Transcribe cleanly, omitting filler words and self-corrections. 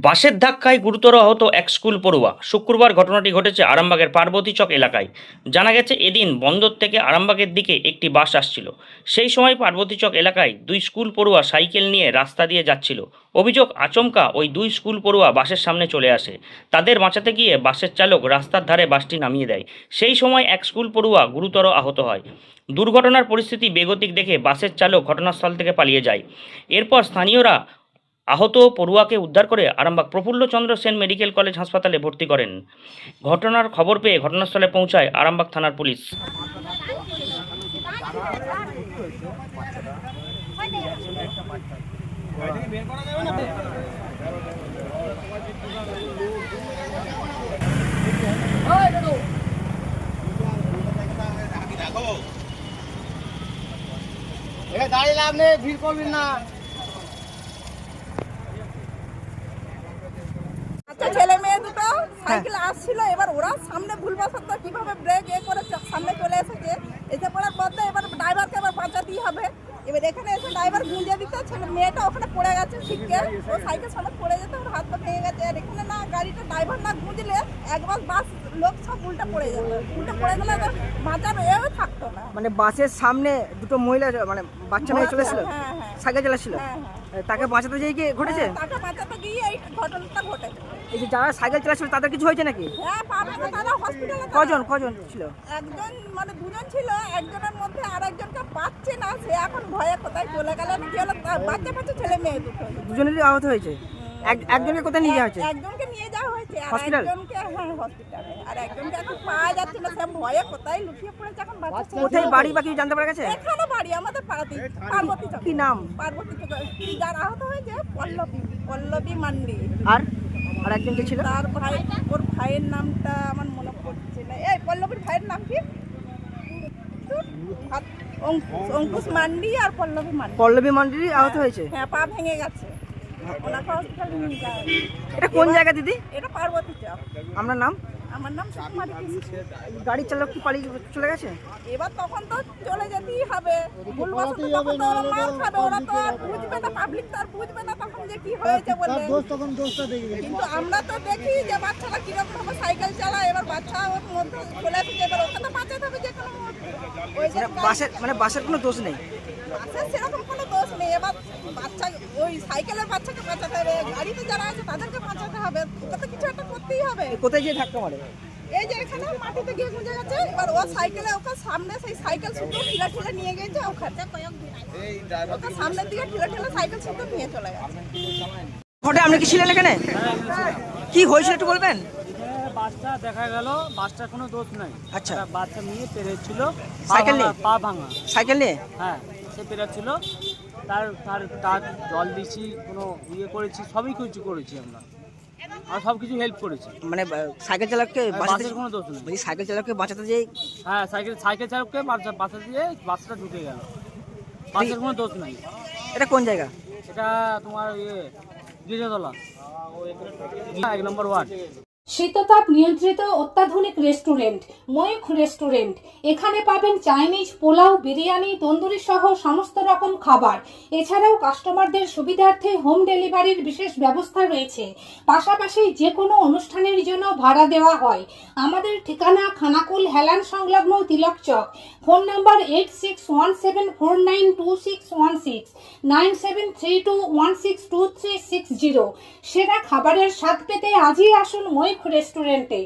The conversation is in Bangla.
বাসের ধাক্কায় গুরুতর আহত এক স্কুল পড়ুয়া। শুক্রবার ঘটনাটি ঘটেছে আরামবাগের পার্বতী চক এলাকায়। জানা গেছে এদিন বন্দর থেকে আরামবাগের দিকে একটি বাস আসছিল। সেই সময় পার্বতী চক এলাকায় দুই স্কুল পড়ুয়া সাইকেল নিয়ে রাস্তা দিয়ে যাচ্ছিল। অভিযোগ, আচমকা ওই দুই স্কুল পড়ুয়া বাসের সামনে চলে আসে। তাদের বাঁচাতে গিয়ে বাসের চালক রাস্তার ধারে বাসটি নামিয়ে দেয়। সেই সময় এক স্কুল পড়ুয়া গুরুতর আহত হয়। দুর্ঘটনার পরিস্থিতি বেগতিক দেখে বাসের চালক ঘটনাস্থল থেকে পালিয়ে যায়। এরপর স্থানীয়রা আহত পড়ুয়াকে উদ্ধার করে আরামবাগ প্রফুল্লচন্দ্র সেন মেডিকেল কলেজ হাসপাতালে ভর্তি করেন। ঘটনার খবর পেয়ে ঘটনাস্থলে পৌঁছায় আরামবাগ থানার পুলিশ। দাঁড়িয়ে লাভ নেই, ভিড় করবেন না। আচ্ছা, ছেলে মেয়ে দুটো সাইকেল আসছিল, এবার ওরা সামনে ভুলবশত কিভাবে ব্রেক করে সামনে চলে এসেছে। এসে পড়ার পর তো এবার ড্রাইভারকে আবার বাঁচাতেই হবে। এবার এখানে এসে ড্রাইভার গুঁজে দিতে, ছেলে মেয়েটা ওখানে পড়ে গেছে ছিটকে, ও সাইকেল সামনে পড়ে যেত, ওর হাত পা ভেঙে গেছে। আর এখানে না গাড়িটা ড্রাইভার না গুঁজলে একবার বাস লোক সব উল্টে পড়ে যেত। উল্টে পড়ে গেলে বাঁচার এও থাকতো না। মানে বাসের সামনে দুটো মহিলা, মানে বাচ্চা মেয়ে চলে এসেছিল, হ্যাঁ হ্যাঁ সাইকেল চালাচ্ছিল, হ্যাঁ, তাকে বাঁচাতে যেয়ে কি ঘটেছে? তাকে বাঁচাতে গিয়ে এই ঘটনাটা ঘটেছে। এই যে যারা সাইকেল চালাচ্ছিল তাদের কিছু হয়েছে নাকি? হ্যাঁ, পাবে তো, তারা হসপিটালে। কজন ছিল? একজন, মানে দুজন ছিল, একজনের মধ্যে আরেকজনকে পাচ্ছে না, সে এখন ভয়ে কোথায় চলে গেলেন, কি হলো বাচ্চা পাচ্ছে ছেলে মেয়ে দুটো, দুজনেরই আহত হয়েছে। একজনকে কোথায় নিয়ে যাওয়া হয়েছে? একজনকে নিয়ে যাওয়া হয়েছে, আর হসপিটাল? একজনকে হসপিটালে, আর একজনকে এখন পাওয়া যাচ্ছে না, সে ভয়ে কোথায় লুকিয়ে পড়েছে এখন বাচ্চা। কোথায় বাড়ি বা কিছু জানতে পারা গেছে? এখানে বাড়ি আমাদের পাড়াতেই, পার্বতী চক। কি নাম? পার্বতী চক। যার আহত হয়েছে পল্লবী মান্ডি। আর একজন কে ছিল? তার ভাই, ওর ভাইয়ের নামটা আমার মনে পড়ছে না। এই পল্লবীর ভাইয়ের নাম কি? অঙ্কুশ মান্ডি আর পল্লবী মান্ডির আহত হয়েছে। হ্যাঁ, পা ভেঙে গেছে, ওনাকে হসপিটালে নিয়ে যাওয়া হয়েছে। এটা কোন জায়গা দিদি? এটা পার্বতী চক। আপনার নাম? আমার নাম সুকুমারী কৃষ্ণ। গাড়ির চালক কি পালিয়ে চলে গেছে? এবার তখন তো চলে যেতেই হবে, ভুলবশত তখন তো ওরা মার খাবে, ওরা তো আর বুঝবে না, পাবলিক তো আর বুঝবে না তখন যে কি হয়েছে বলে। কিন্তু আমরা তো দেখি যে বাচ্চারা কিরকম ভাবে সাইকেল চালায়, এবার বাচ্চা ওর মধ্যে চলে এসেছে, এবার ওকে তো বাঁচাতে হবে যে কোনো মুহূর্তে। ওই যে বাসের কোনো দোষ নেই? বাসের সেরকম কোনো দোষ নেই, এবার বাচ্চা, ওই সাইকেলের বাচ্চাকে বাঁচাতে হবে, গাড়িতে যারা আছে তাদেরকে বাঁচাতে হবে, ওকে তো কিছু একটা করতেই হবে। কোথায় গিয়ে ধাক্কা মারে? এই যে এখানে মাটিতে গিয়ে গুঁজে গেছে, এবার ও সাইকেলে, ওকে সামনে সেই সাইকেল শুধু ঠেলে নিয়ে গেছে, ওখানে ওকে সামনের দিকে ঠেলে সাইকেল শুধু নিয়ে চলে গেছে। ঘটে আপনি কি ছিলেন এখানে? কি হয়েছিল একটু বলবেন? বাচ্চা দেখা গেল, বাচ্চার কোনো দোষ নাই। আচ্ছা, বাচ্চা নিয়ে পেরেছিল সাইকেল নিয়ে? পা ভাঙা সাইকেল নিয়ে? হ্যাঁ, সে পেরেছিল। তার জল দিয়েছি, কোনো করেছি, সবই কিছু করেছি আমরা, আর সব কিছু হেল্প করেছি। মানে সাইকেল চালককে বাঁচাতে, বাসের কোনো দোষ নেই। সাইকেল চালককে বাঁচাতে যেই? হ্ঁ, সাইকেল চালককে বাঁচাতে দিয়ে বাসটা ঢুকে গেল, বাসের কোনো দোষ নাই। এটা কোন জায়গা? এটা তোমার গিরিজাতলা, 1 নম্বর ওয়ার্ড। শীততাপ নিয়ন্ত্রিত অত্যাধুনিক রেস্টুরেন্ট ময়ূখ রেস্টুরেন্ট। এখানে পাবেন চাইনিজ, পোলাও, বিরিয়ানি, তন্দুরি সহ সমস্ত রকম খাবার। এছাড়াও কাস্টমারদের সুবিধার্থে হোম ডেলিভারির বিশেষ ব্যবস্থা রয়েছে। পাশাপাশি যে কোনো অনুষ্ঠানের জন্য ভাড়া দেওয়া হয়। আমাদের ঠিকানা খানাকুল হেলান সংলগ্ন তিলক চক। Phone number 8617492616, 9732162360। সেরা খাবারের স্বাদ পেতে আজই আসুন ময়ূখ রেস্টুরেন্টে।